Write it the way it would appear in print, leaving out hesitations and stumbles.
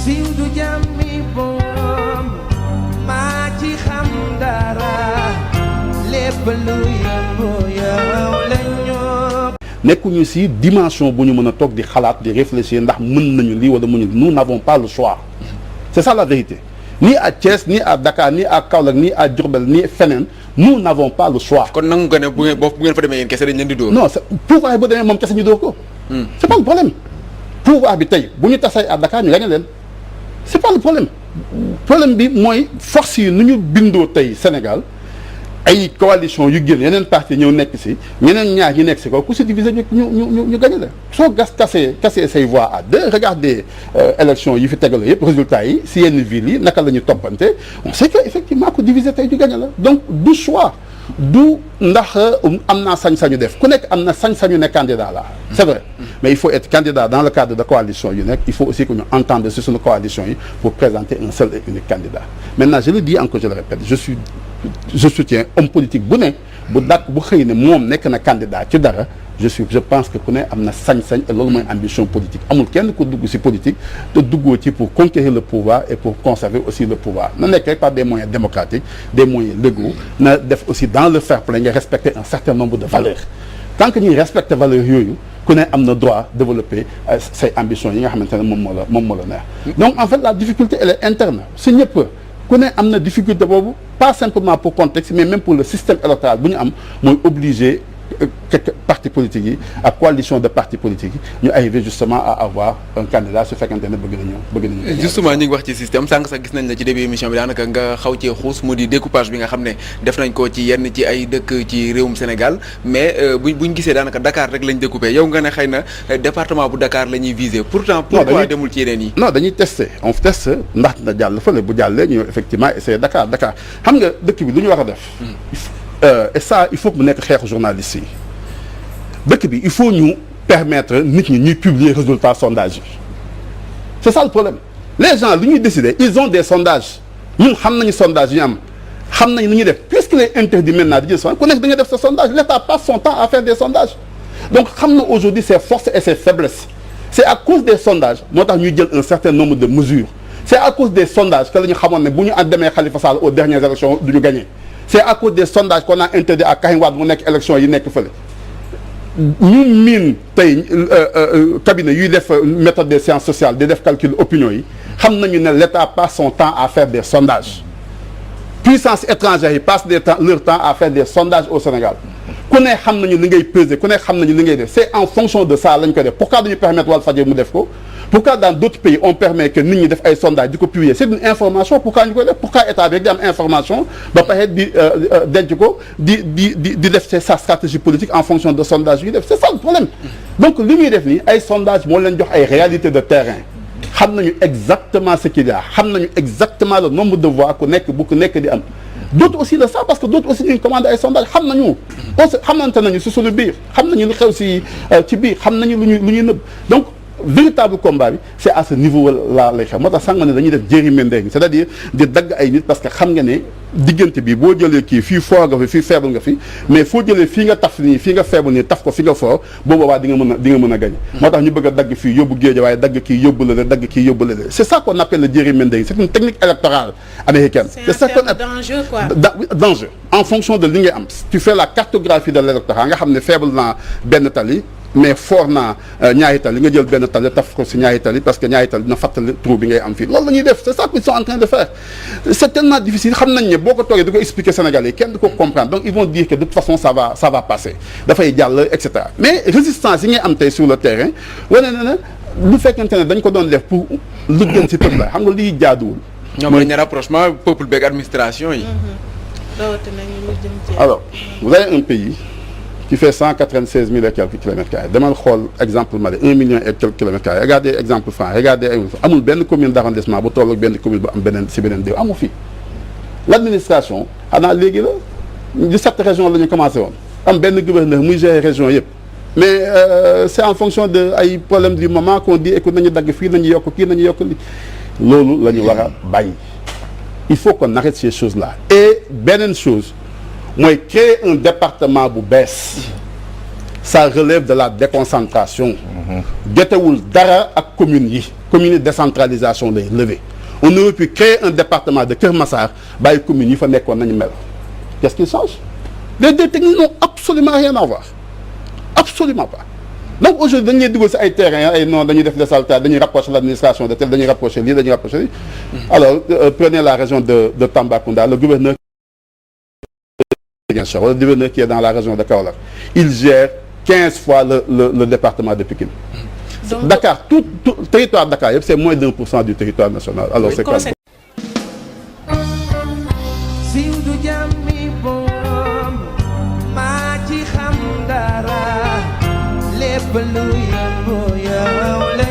siiw du jàmmi boom maa ci xam dara lépp lu yëngu yow la ñoo. nekkuñu si dimension bu ñu mën a toog di xalaat di réfléchir ndax mën nañu lii wala mënuñu nous n'avons pas le choix c'est ça la vérité ni à Thiès ni à Dakar ni à Kaolack ni à Diourbel ni feneen nous n'avons pas le choix. kon nangu nga ne bu ngeen fa demee yéen kese dañ leen di dóor. non c'est pouvoir bu demee moom kese ñu dóor ko. c'est pas le problème pouvoir bi tey bu ñu tasee à Dakar ñu gagné leen c'est pas le problème bi mooy force yi nu ñu bindoo tey Sénégal ay coalition yu génn yeneen parti ñëw nekk si ñeneen ñaar ñi nekk si ko ku si diviser ñu gagné la soo casser say voix à deux regardez élection yi fi tegale yëpp résultats yi si yenn villes yi naka la ñu toppante on sait que effectivement ku diviser tey ñu gagné la donc du choix du ndax am naa sañ-sañu def ku nekk am na sañ-sañu ne candidat là c'est vrai mais il faut être candidat dans le cadre de coalition yu nekk il faut aussi que ñu entendre sur suñu coalition yi pour présenter un seul et unique candidat maintenant je le dis encore je le répète je soutiens homme politique bu ne bu xëy ne moom nekk na candidat ci dara je pense que ku ne am na sañ-sañ et loolu mooy ambition politique amul kenn ku dugg ci politique te duggoo ci pour conquérir le pouvoir et pour conserver aussi le pouvoir na nekk rek par des moyens démocratiques des moyens légaux na def aussi dans le fair play nga respecter un certain nombre de valeurs tant que ñuy respecter valeurs yooyu ku ne am na droit développer say ambitions yi nga xamante ne moom moo la neex donc en fait la difficulté elle est interne si ñëpp ku ne am na difficulté boobu pas simplement pour contexte mais même pour le système électoral bu ñu am mooy obligé quelques partis politiques yi ak coalition de partis politiques yi ñu arriver justement à avoir un candidat su fekkente ne bëgg nañu justement ñu ngi wax ci système sànq sax gis nañ la ci début émission bi daanaka nga xaw cee xuus mu di découpage bi nga xam ne def nañ ko ci yenn ci ay dëkk ci réewum Sénégal mais buñ gisee daanaka Dakar rek lañ découpé yow nga ne xëy na département bu Dakar la ñuy viser pourtant pourquoi demul ci yeneen yi non dañuy tester on teste ndax na jàll fële bu jàllee ñu effectivement essayer Dakar xam nga dëkk bi lu ñu war a def et ça il faut que mu nekk xeexu journalistes yi dëkk bi il faut ñu permettre nit ñi ñuy publier résultats sondage yi c'est ça le problème les gens lu ñuy décider ils ont des sondages ñun xam nañu sondage yi am xam nañu lu ñuy def puisqu'il est interdit maintenant di jël sondage ku nekk da nga def sa sondage l'État passe son temps à faire des sondages donc xam na aujourd'hui ses forces et ses faiblesses c'est à cause des sondages moo tax ñuy jël un certain nombre de mesures c'est à cause des sondages que la ñu xamoon ne bu ñu demee Khalifa Sall aux dernières élections du ñu gagner c'est à cause des sondages qu'on a interdit à Karim Wade mu nekk élection yi nekk fële ñu miin tey cabinet yuy def méthode des sciences sociales di def calcul opinion yi xam nañu ne l'État passe son temps à faire des sondages puissance étrangère yi passe leur temps à faire des sondages au Sénégal ku ne xam nañu li ngay peser ku ne xam nañu li ngay def c'est en fonction de ça lañ ko def pourquoi dañu permettre Walfadjri mu def ko pourquoi dans d'autres pays on permet que nit ñi def ay sondages di ko publier c'est une information pourquoi ñu koy def pourquoi état bi rek di am information ba pare di denc ko di def sa stratégie politique en fonction de sondage yi def c'est ça le problème donc li muy def nii ay sondage moo leen jox ay réalités de terrain xam nañu exactement ce qu'il y a xam nañu exactement le nombre de voix ku nekk di am d'autres aussi le savent parce que d'autres aussi ñu commandé ay sondage xam nañu xamante nañu si suñu biir xam nañu lu xew si ci biir xam nañu lu ñuy nëbb donc véritable combat bi c'est à ce niveau là lay xew moo tax sànq ne dañuy def gerrymandering c'est-à-dire di dagg ay nit parce que xam nga ne diggante bi boo jëlee kii fii fort nga fi fii faible nga fi mais foo jëlee fii nga taf nii fii nga faible nii taf ko fi nga fort boobu waa di nga mën a gagner moo tax ñu bëgg a dagg fii yóbbu géej waaye dagg kii yóbbu la dagg kii yóbbu la c'est ça qu'on appelle le gerrymandering c'est une technique électorale américaine c'est ça qu'on appelle danger quoi danger en fonction de li ngay am tu fais la cartographie de l'électorat nga xam ne faible naa benn tali mais fort naa ñaari tali nga jël benn tali taf ko si ñaari tali parce que ñaari tali dina fàttali trou bi ngay am fii loolu la ñuy def c'est ça qu'ils sont en train de faire c'est tellement difficile xam nañ ne boo ko toogee di ko expliquer Sénégalais kenn du ko comprendre donc ils vont dire que de toute façon ça va passer dafay jàll et cetera mais résistance yi ngay am tey sur le terrain wane na ne lu fekkente ne dañ ko doon def pour lu gën si peuple la xam nga liy jaaduwul. ñoom dañu ne rapprochement peuple beeg administration yi. alors vous avez un pays qui fait 196 000 et quelques kilomètres carrés demal xool exemple Mali 1 million et quelques kilomètres carrés regardez exemple France regardez amul benn commune d'arrondissement bu toll ak benn commune bu am beneen déew amul fii l'administration xanaa léegi la 17 régions la ñu commencé woon am benn gouverneur muy gérer région yëpp mais c'est en fonction de ay problèmes du moment qu'on dit écoute nañu dagg fii nañu yokk kii nañu yokk li loolu la ñu war a bàyyi il faut qu'on arrête ces choses là et beneen chose mooy créer un département bu bees ça relève de la déconcentration jotewul dara ak communes yi commune décentralisation lay levé on aurait pu créer un département de Keur Massar bàyyi communes yi fa nekkoon nañu mel qu'est-ce qui change les deux techniques n'ont absolument rien à voir absolument pas donc aujourd'hui dañu lay dugal si ay terrain ay non dañuy def des saltats dañuy rapprocher l'administration de tel dañuy rapprocher lii dañuy rapprocher lii alors prenez la région de Tambacounda le gouverneur wala le gouverneur qui est dans la région de Kaolack il gère 15 fois le département de Pikine. Donc, Dakar tout territoire de Dakar yëpp c'est moins d'1% du territoire national alors c'est quoi siiw du jàmmi boom maa ci xam dara lépp lu yëngu yow la